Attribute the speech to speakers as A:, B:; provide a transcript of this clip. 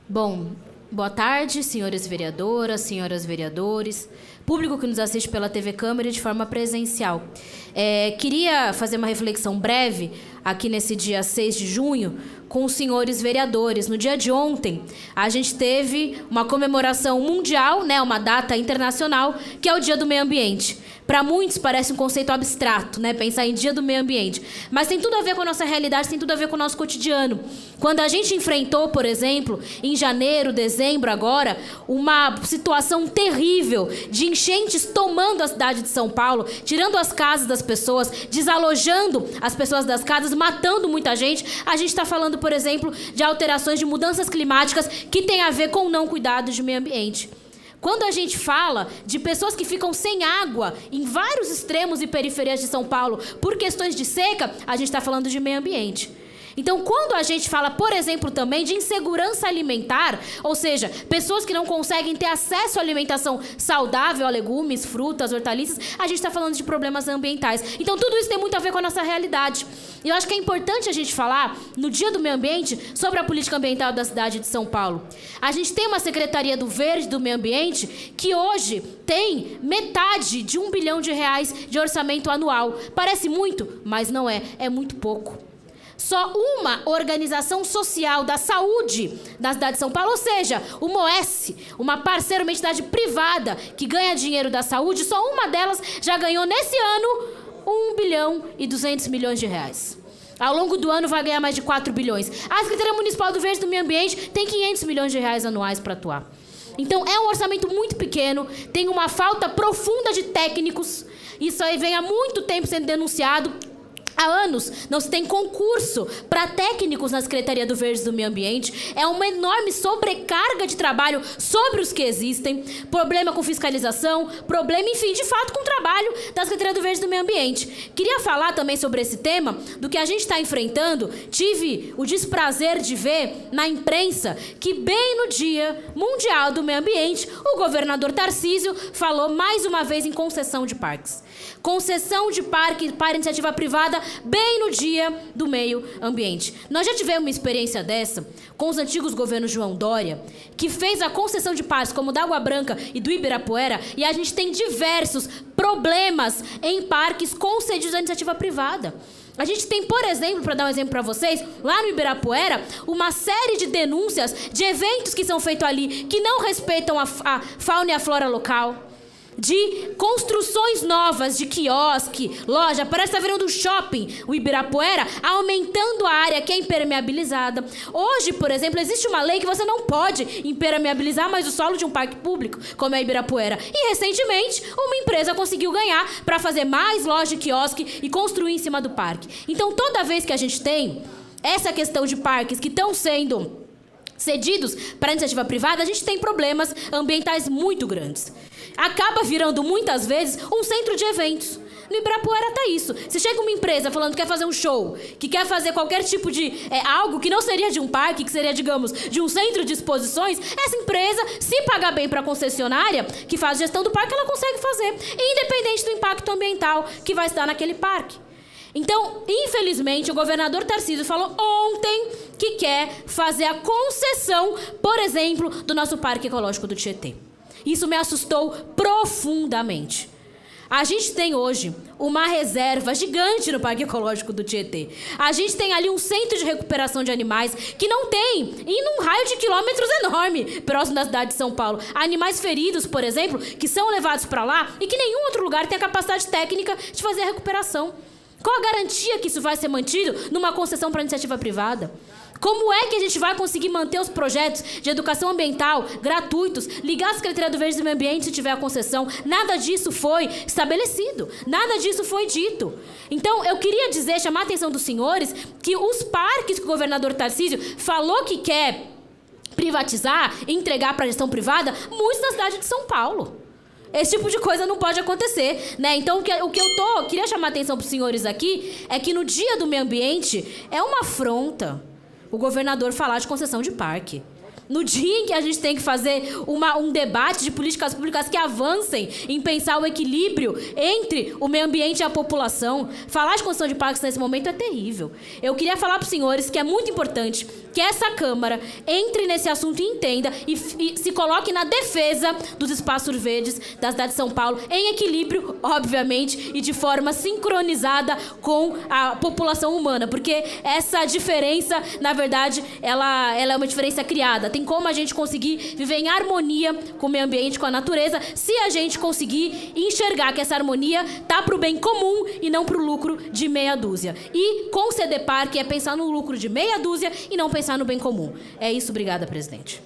A: Bom, boa tarde, senhores vereadoras, senhoras vereadores, público que nos assiste pela TV Câmara de forma presencial. Queria fazer uma reflexão breve aqui nesse dia 6 de junho com os senhores vereadores. No dia de ontem, a gente teve uma comemoração mundial, uma data internacional, que é o Dia do Meio Ambiente. Para muitos parece um conceito abstrato, pensar em Dia do Meio Ambiente. Mas tem tudo a ver com a nossa realidade, tem tudo a ver com o nosso cotidiano. Quando a gente enfrentou, por exemplo, em janeiro, dezembro agora, uma situação terrível de enchentes tomando a cidade de São Paulo, tirando as casas das pessoas, desalojando as pessoas das casas, matando muita gente, a gente está falando, por exemplo, de alterações, de mudanças climáticas que tem a ver com o não cuidado de meio ambiente. Quando a gente fala de pessoas que ficam sem água em vários extremos e periferias de São Paulo por questões de seca, a gente está falando de meio ambiente. Então, quando a gente fala, por exemplo, também de insegurança alimentar, ou seja, pessoas que não conseguem ter acesso à alimentação saudável, a legumes, frutas, hortaliças, a gente está falando de problemas ambientais. Então, tudo isso tem muito a ver com a nossa realidade. E eu acho que é importante a gente falar, no Dia do Meio Ambiente, sobre a política ambiental da cidade de São Paulo. A gente tem uma Secretaria do Verde, do Meio Ambiente, que hoje tem metade de R$1 bilhão de orçamento anual. Parece muito, mas não é. É muito pouco. Só uma organização social da saúde da cidade de São Paulo, ou seja, o MOES, uma parceira, uma entidade privada que ganha dinheiro da saúde, só uma delas já ganhou nesse ano R$1 bilhão e 200 milhões de reais. Ao longo do ano vai ganhar mais de 4 bilhões. A Secretaria Municipal do Verde e do Meio Ambiente tem 500 milhões de reais anuais para atuar. Então é um orçamento muito pequeno, tem uma falta profunda de técnicos, isso aí vem há muito tempo sendo denunciado. Há anos não se tem concurso para técnicos na Secretaria do Verde e do Meio Ambiente. É uma enorme sobrecarga de trabalho sobre os que existem. Problema com fiscalização, problema, enfim, de fato, com o trabalho da Secretaria do Verde e do Meio Ambiente. Queria falar também sobre esse tema, do que a gente está enfrentando. Tive o desprazer de ver na imprensa que bem no Dia Mundial do Meio Ambiente, o governador Tarcísio falou mais uma vez em concessão de parques. Concessão de parque para iniciativa privada bem no Dia do Meio Ambiente. Nós já tivemos uma experiência dessa com os antigos governos João Dória, que fez a concessão de parques como o da Água Branca e do Ibirapuera, e a gente tem diversos problemas em parques concedidos à iniciativa privada. A gente tem, por exemplo, para dar um exemplo para vocês, lá no Ibirapuera, uma série de denúncias de eventos que são feitos ali que não respeitam a fauna e a flora local, de construções novas, de quiosque, loja, parece que está virando um shopping, o Ibirapuera, aumentando a área que é impermeabilizada. Hoje, por exemplo, existe uma lei que você não pode impermeabilizar mais o solo de um parque público, como é o Ibirapuera. E, recentemente, uma empresa conseguiu ganhar para fazer mais loja de quiosque e construir em cima do parque. Então, toda vez que a gente tem essa questão de parques que estão sendo cedidos para a iniciativa privada, a gente tem problemas ambientais muito grandes. Acaba virando, muitas vezes, um centro de eventos. No Ibirapuera tá isso. Se chega uma empresa falando que quer fazer um show, que quer fazer qualquer tipo de algo que não seria de um parque, que seria, digamos, de um centro de exposições, essa empresa, se pagar bem para a concessionária que faz gestão do parque, ela consegue fazer, independente do impacto ambiental que vai estar naquele parque. Então, infelizmente, o governador Tarcísio falou ontem que quer fazer a concessão, por exemplo, do nosso Parque Ecológico do Tietê. Isso me assustou profundamente. A gente tem hoje uma reserva gigante no Parque Ecológico do Tietê. A gente tem ali um centro de recuperação de animais que não tem, e num raio de quilômetros enorme, próximo da cidade de São Paulo. Animais feridos, por exemplo, que são levados para lá e que nenhum outro lugar tem a capacidade técnica de fazer a recuperação. Qual a garantia que isso vai ser mantido numa concessão para iniciativa privada? Como é que a gente vai conseguir manter os projetos de educação ambiental gratuitos, ligar a Secretaria do Verde e do Meio Ambiente se tiver a concessão? Nada disso foi estabelecido, nada disso foi dito. Então, eu queria dizer, chamar a atenção dos senhores, que os parques que o governador Tarcísio falou que quer privatizar e entregar para a gestão privada, muitos na cidade de São Paulo. Esse tipo de coisa não pode acontecer, Então, queria chamar a atenção para os senhores aqui é que no Dia do Meio Ambiente é uma afronta o governador falar de concessão de parque. No dia em que a gente tem que fazer um debate de políticas públicas que avancem em pensar o equilíbrio entre o meio ambiente e a população, falar de construção de parques nesse momento é terrível. Eu queria falar para os senhores que é muito importante que essa Câmara entre nesse assunto e entenda e se coloque na defesa dos espaços verdes da cidade de São Paulo, em equilíbrio, obviamente, e de forma sincronizada com a população humana, porque essa diferença, na verdade, ela é uma diferença criada. Tem como a gente conseguir viver em harmonia com o meio ambiente, com a natureza, se a gente conseguir enxergar que essa harmonia tá pro bem comum e não pro lucro de meia dúzia. E conceder parque é pensar no lucro de meia dúzia e não pensar no bem comum. É isso, obrigada, presidente.